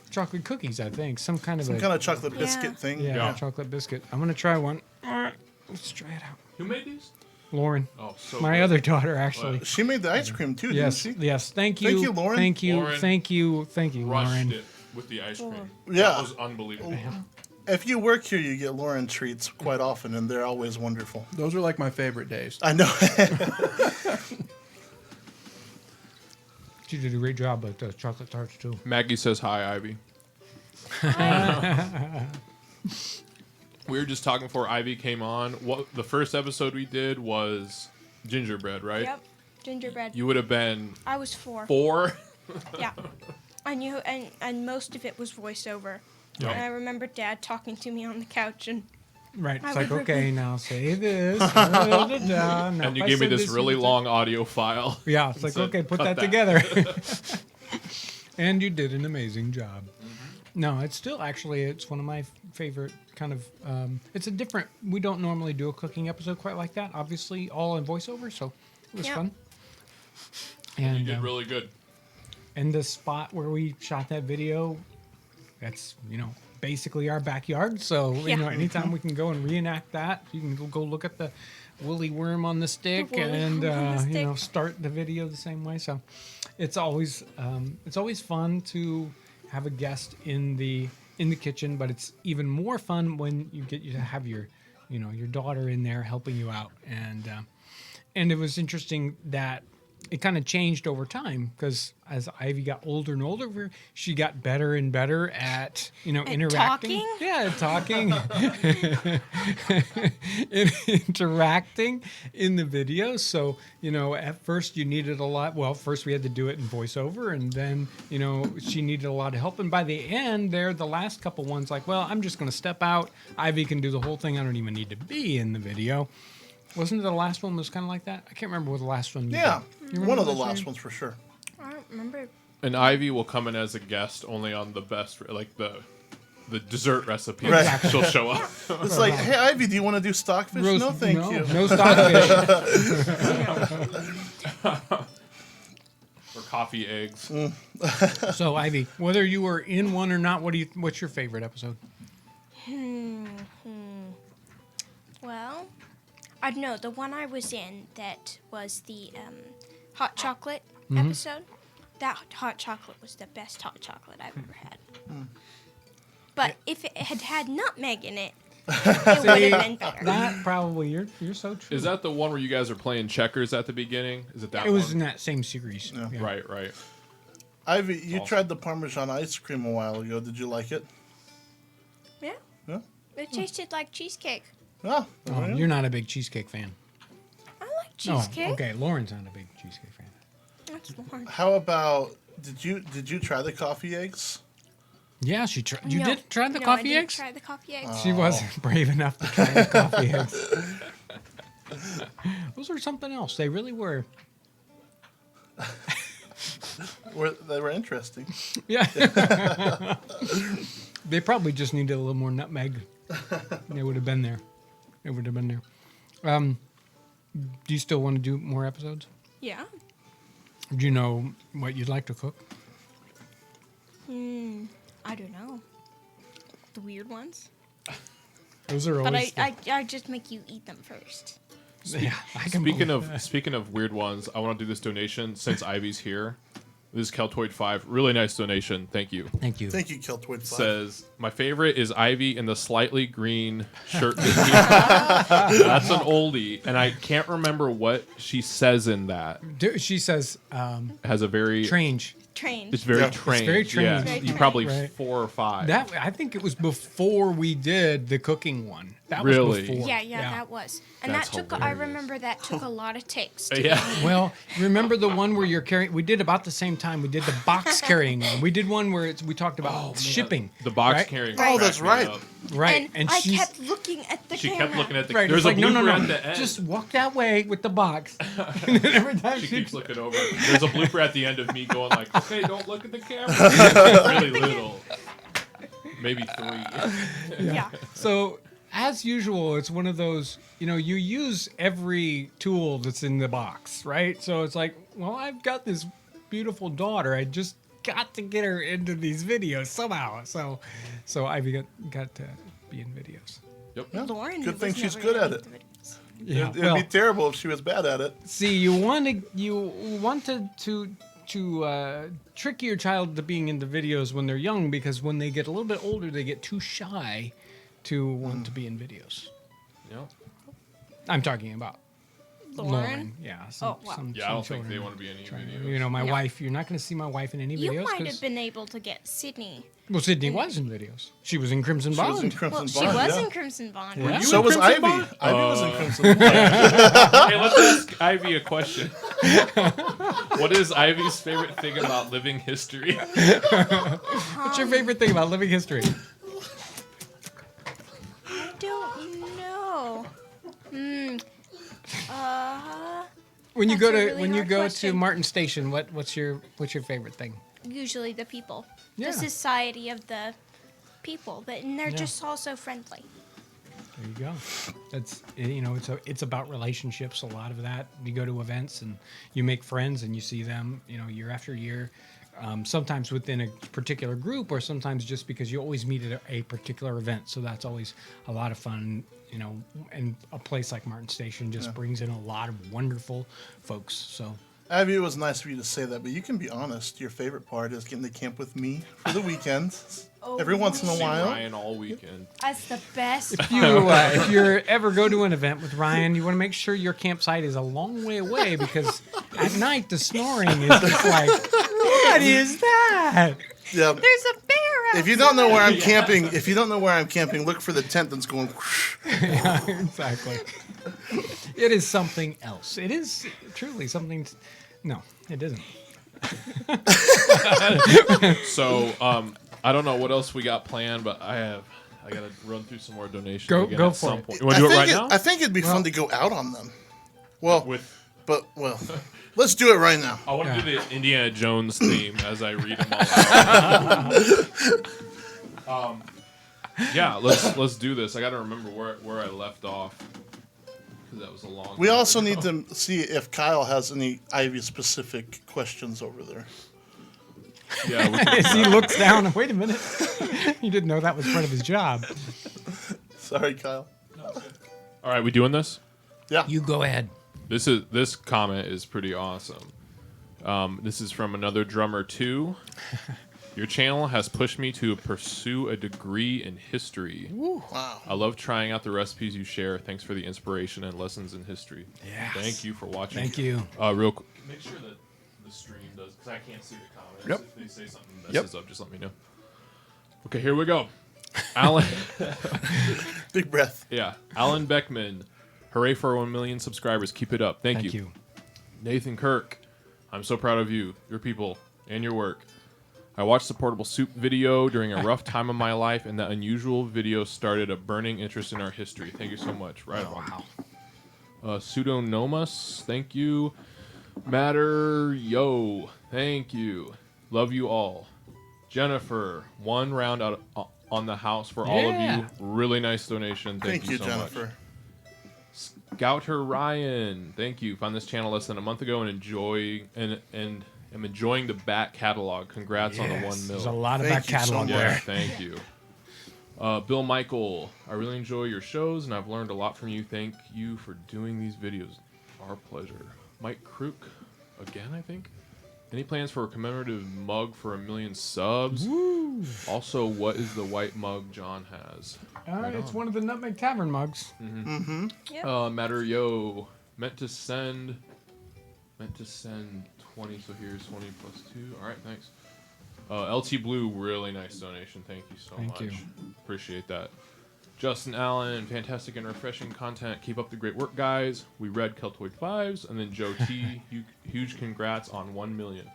Chocolate cookies, I think. Some kind of chocolate biscuit thing. Yeah, chocolate biscuit. I'm gonna try one. Let's try it out. Who made these? Lauren. Oh, so my good. other daughter, actually. She made the ice cream too, Yes, didn't she? yes. Thank you. Thank you, Lauren. Thank you. Lauren Thank you. Thank you, Rushed Lauren. it with the ice cream. Yeah. That was unbelievable. If you work here, you get Lauren treats quite often, and they're always wonderful. Those are like my favorite days. I know. She did a great job at the chocolate tarts too. Maggie says hi, Ivy. We were just talking before Ivy came on. What the first episode we did was gingerbread, right? Yep, gingerbread. You would have been I was 4. 4. Yeah, I knew, and most of it was voiceover. Yep. And I remember Dad talking to me on the couch, and Right. It's I like, would okay, now say this. Now, And you if I gave me said this really you would- long audio file. Yeah, it's like, said, okay, put "Cut that together. And you did an amazing job. No, it's still actually, it's one of my favorite kind of, it's a different, we don't normally do a cooking episode quite like that. Obviously, all in voiceover, so it was fun. And You did really good. and the spot where we shot that video, that's, basically our backyard. So, anytime we can go and reenact that, you can go look at the woolly worm on the stick woolly and, worm on the stick. start the video the same way. So it's always fun to have a guest in the kitchen, but it's even more fun when you to have your daughter in there helping you out. And it was interesting that it kind of changed over time because as Ivy got older and older, she got better and better at interacting. talking? Yeah, talking, interacting in the video. So at first you needed a lot. Well, first we had to do it in voiceover, and then she needed a lot of help. And by the end, the last couple ones, like, well, I'm just going to step out. Ivy can do the whole thing. I don't even need to be in the video. Wasn't the last one was kind of like that? I can't remember what the last one. Yeah, You one of the remember last ones for sure. I don't remember. And Ivy will come in as a guest only on the best, like the dessert recipe. Right. She'll show up. It's like, hey, Ivy, do you want to do stockfish? Roast- No, thank you. No stockfish. Or coffee eggs. So Ivy, whether you were in one or not, what's your favorite episode? Well, I don't know. The one I was in that was the hot chocolate episode. That hot chocolate was the best hot chocolate I've ever had. But if it had had nutmeg in it, it would have been better. That probably you're so true. Is that the one where you guys are playing checkers at the beginning? Is it that It one? was in that same series. Yeah. Yeah. Right. Ivy, you Awesome. tried the Parmesan ice cream a while ago. Did you like it? Yeah. Yeah. It tasted like cheesecake. Oh, Oh, you're not a big cheesecake fan. I like cheesecake. Oh, okay. Lauren's not a big cheesecake fan. That's Lauren. How about did you try the coffee eggs? Yeah, she tried. You No. did try the No, coffee I didn't eggs? try the coffee eggs. She wasn't brave enough to try the coffee eggs. Those were something else. They really were. They were interesting. Yeah. They probably just needed a little more nutmeg. They would have been there. It would have been there. Do you still want to do more episodes? Yeah. Do you know what you'd like to cook? I don't know. The weird ones. Those are But always. I just make you eat them first. Yeah, I can Speaking believe of speaking of weird ones, I want to do this donation since Ivy's here. This is Keltoid 5. Really nice donation. Thank you. Thank you. Thank you, Keltoid 5. Says, my favorite is Ivy in the slightly green shirt. That's an oldie. And I can't remember what she says in that. She says, It has a very... "Trange." Trained. It's very Yeah. trained. It's very trained. Yeah, Very you trained. probably Right. 4 or 5. That I think it was before we did the cooking one. That Really? was before. Yeah, that was. And That's that took, I hilarious. remember that took a lot of takes. to Yeah. Well, remember the one where you're carrying? We did about the same time. We did the box carrying one. We did one where we talked about shipping. The box right? carrying. Oh, that's cracked me right. up. Right, And I she's kept looking at the She camera. kept looking at the. right. There's It's a like blooper no, at the end. just walk that way with the box. And then every time She she keeps looking over. There's a blooper at the end of me going like, "Okay, don't look at the camera." Really little. Maybe 3. Yeah. So, as usual, it's one of those, you use every tool that's in the box, right? So it's like, well, I've got this beautiful daughter. I just got to get her into these videos somehow. So Ivy got to be in videos. Lauren Good thing was she's never good gonna at make it. the videos. Yeah. It'd be terrible if she was bad at it. See, you want to trick your child to being into videos when they're young, because when they get a little bit older, they get too shy to want to be in videos. Yep. I'm talking about Lauren? Yeah. Oh, wow. Yeah, I don't think they want to be in any videos. My No. wife. You're not going to see my wife in any You videos. might 'cause- have been able to get Sydney. Well, Sydney was in videos. She was in Crimson She was in Bond. Crimson Well, she Bond, was yeah. in Crimson Bond. Yeah. You So in was Crimson Ivy. Bond? Ivy was in Crimson Bond. Hey, let's ask Ivy a question. What is Ivy's favorite thing about living history? What's your favorite thing about living history? I don't know. When you That's go a to really when you hard go to question. Martin Station, what's your favorite thing? Usually the people. Yeah. The society of the people. And they're just all so friendly. There you go. That's it's about relationships. A lot of that. You go to events and you make friends and you see them. Year after year. Sometimes within a particular group, or sometimes just because you always meet at a particular event. So that's always a lot of fun. And a place like Martin Station just brings in a lot of wonderful folks. So. Ivy, it was nice for you to say that, but you can be honest. Your favorite part is getting to camp with me for the weekends. Every once in a See while. Ryan all weekend. That's the best. If you ever go to an event with Ryan, you want to make sure your campsite is a long way away, because at night the snoring is just like, what is that? Yeah. There's a bear out If you don't know where I'm camping, look for the tent that's going. Yeah, exactly. It is something else. It is truly something. No, it isn't. So, I don't know what else we got planned, but I got to run through some more donations. Go again for at some it. point. You want to do it right now? I think it'd be fun to go out on them. Well, With let's do it right now. I want to do the Indiana Jones theme as I read them all out. Yeah, let's do this. I got to remember where I left off, because that was a long. We time also ago. need to see if Kyle has any Ivy-specific questions over there. Yeah, we can, As he looks down, wait a minute. He didn't know that was part of his job. Sorry, Kyle. all right, we doing this? Yeah. You go ahead. This comment is pretty awesome. This is from another drummer too. Your channel has pushed me to pursue a degree in history. Wow. I love trying out the recipes you share. Thanks for the inspiration and lessons in history. Yes. Thank you for watching. Thank you. Real quick. Make sure that the stream does, because I can't see the comments. Yep. If they say something messes up, just let me know. Okay, here we go. Alan. Big breath. Yeah. Alan Beckman. Hooray for 1 million subscribers. Keep it up. Thank Thank you. you. Nathan Kirk. I'm so proud of you, your people, and your work. I watched the portable soup video during a rough time of my life, and that unusual video started a burning interest in our history. Thank you so much. Right on. Pseudonomus, thank you. Matter, yo, thank you. Love you all. Jennifer, 1 round out on the house for all of Yeah. you. Really nice donation. Thank you so Jennifer. much. Scouter Ryan, thank you. Found this channel less than a month ago and am enjoying the back catalog. Congrats on the 1 mil. There's a lot of Thank back you so catalog much. Yeah, there. thank you. Bill Michael, I really enjoy your shows and I've learned a lot from you. Thank you for doing these videos. Our pleasure. Mike Crook, again, I think. Any plans for a commemorative mug for 1 million subs? Woo. Also, what is the white mug John has? It's one of the Nutmeg Tavern mugs. Matter yo, meant to send 20, so here's 20 plus 2. All right, thanks. LT Blue, really nice donation. Thank you so Thank much. you. Appreciate that. Justin Allen, fantastic and refreshing content. Keep up the great work, guys. We read Keltoid Fives. And then Joe T, huge congrats on 1 million.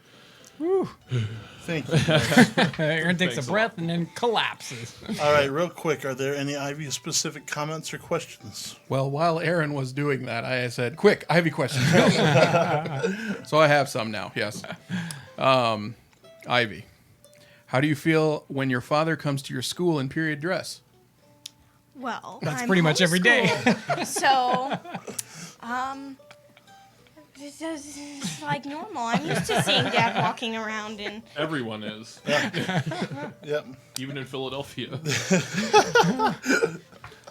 Thank you. Guys. Aaron takes Thanks a a breath and then collapses. All right, real quick, are there any Ivy specific comments or questions? Well, while Aaron was doing that, I said, quick, Ivy questions. Go. So I have some now, yes. Ivy, how do you feel when your father comes to your school in period dress? Well, That's I'm pretty much every day. homeschooled, so, it's like normal. I'm used to seeing Dad walking around in. Everyone is, Yep. even in Philadelphia.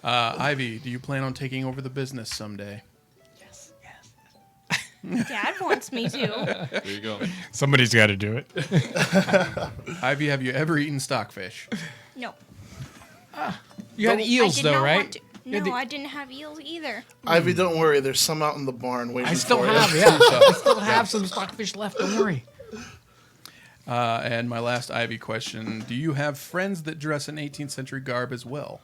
Ivy, do you plan on taking over the business someday? Dad wants me to. There you go. Somebody's got to do it. Ivy, have you ever eaten stockfish? No. You had eels, I did though, not right? want to. No, I didn't have eels either. Ivy, don't worry. There's some out in the barn waiting I still for have, you. yeah. I still have some stockfish left. Don't worry. And my last Ivy question, do you have friends that dress in 18th century garb as well?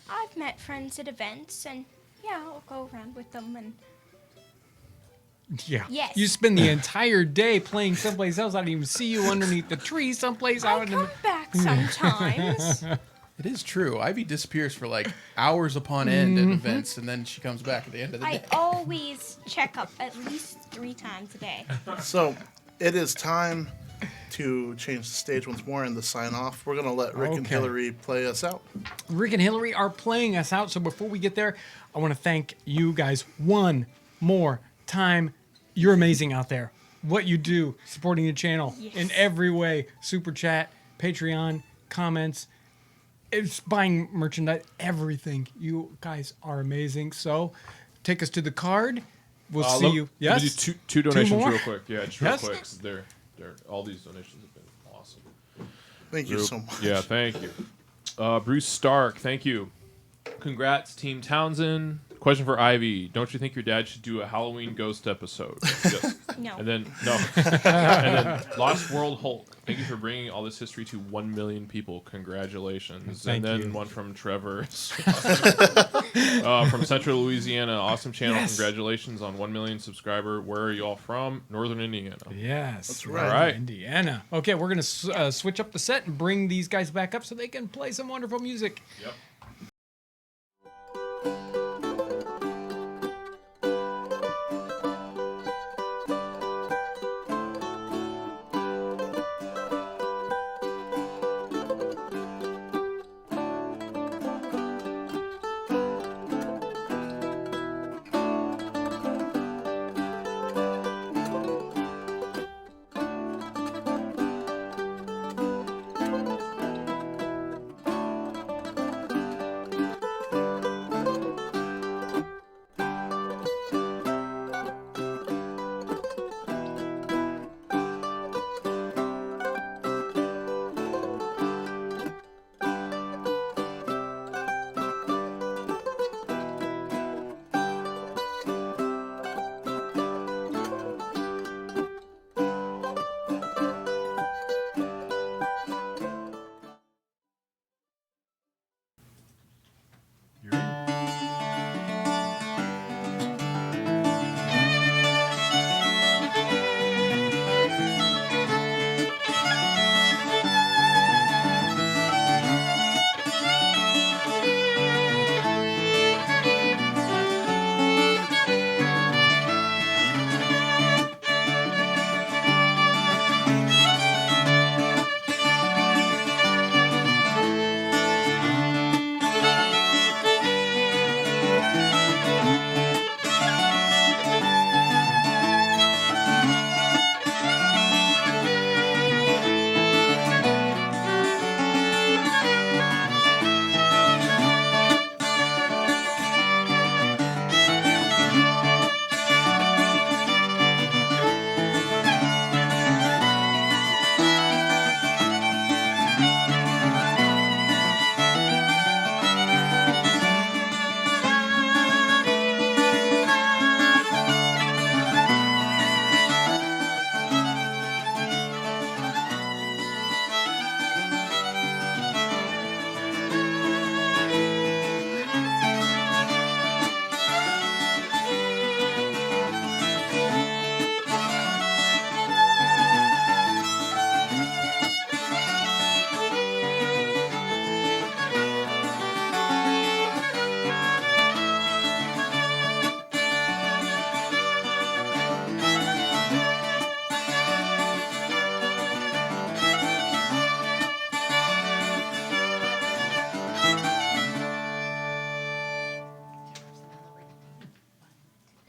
I've met friends at events, and yeah, I'll go around with them. And Yeah. Yes. You spend the entire day playing someplace else. I don't even see you underneath the tree someplace I out in come the... back sometimes. It is true. Ivy disappears for like hours upon end at events, and then she comes back at the end of the I day. always check up at least 3 times a day. So it is time to change the stage once more and to sign off. We're going to let Rick and Okay. Hillary play us out. Rick and Hillary are playing us out. So before we get there, I want to thank you guys one more time. You're amazing out there. What you do, supporting the channel in every way. Super chat, Patreon, comments, it's buying merchandise, everything. You guys are amazing. So take us to the card. We'll see you. Let me Yes? do two donations more? real quick. Yeah, just Yes? real quick. 'Cause they're all these donations have been awesome. Thank you so much. Yeah, thank you. Bruce Stark, thank you. Congrats, Team Townsend. Question for Ivy. Don't you think your dad should do a Halloween ghost episode? Yes. No. And then, no. And then Lost World Hulk. Thank you for bringing all this history to 1 million people. Congratulations. Thank and then you. one from Trevor. From Central Louisiana. Awesome channel. Yes. Congratulations on 1 million subscriber. Where are you all from? Northern Indiana. Yes. That's right. All right. Indiana. Okay, we're going to switch up the set and bring these guys back up so they can play some wonderful music. Yep.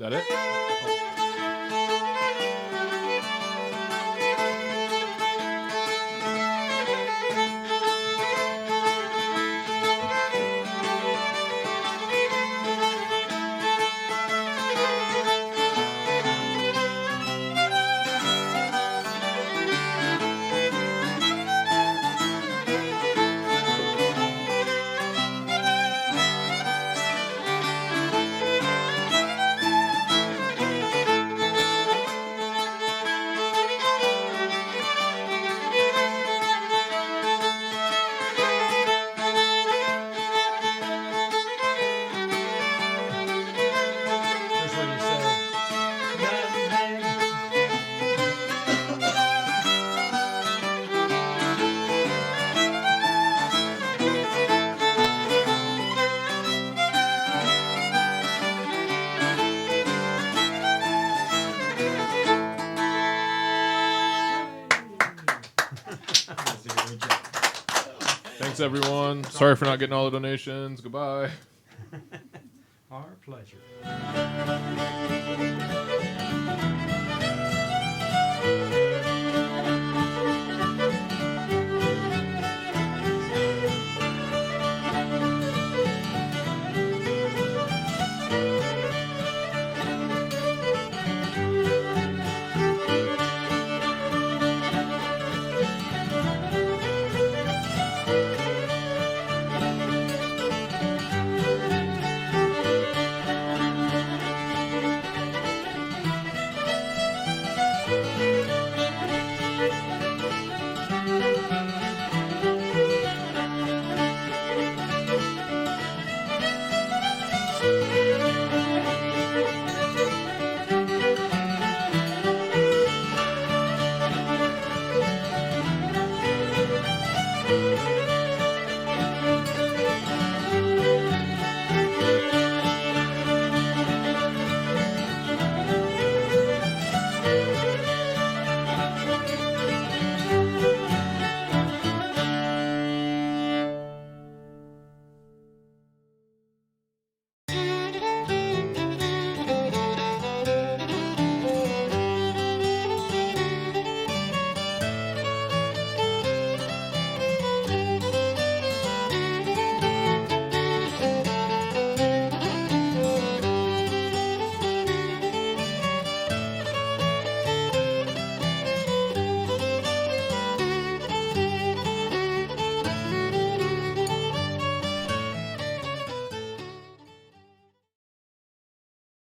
That it? Here's where you say, Nutmeg. Thanks, everyone. Sorry for not getting all the donations. Goodbye. Our pleasure.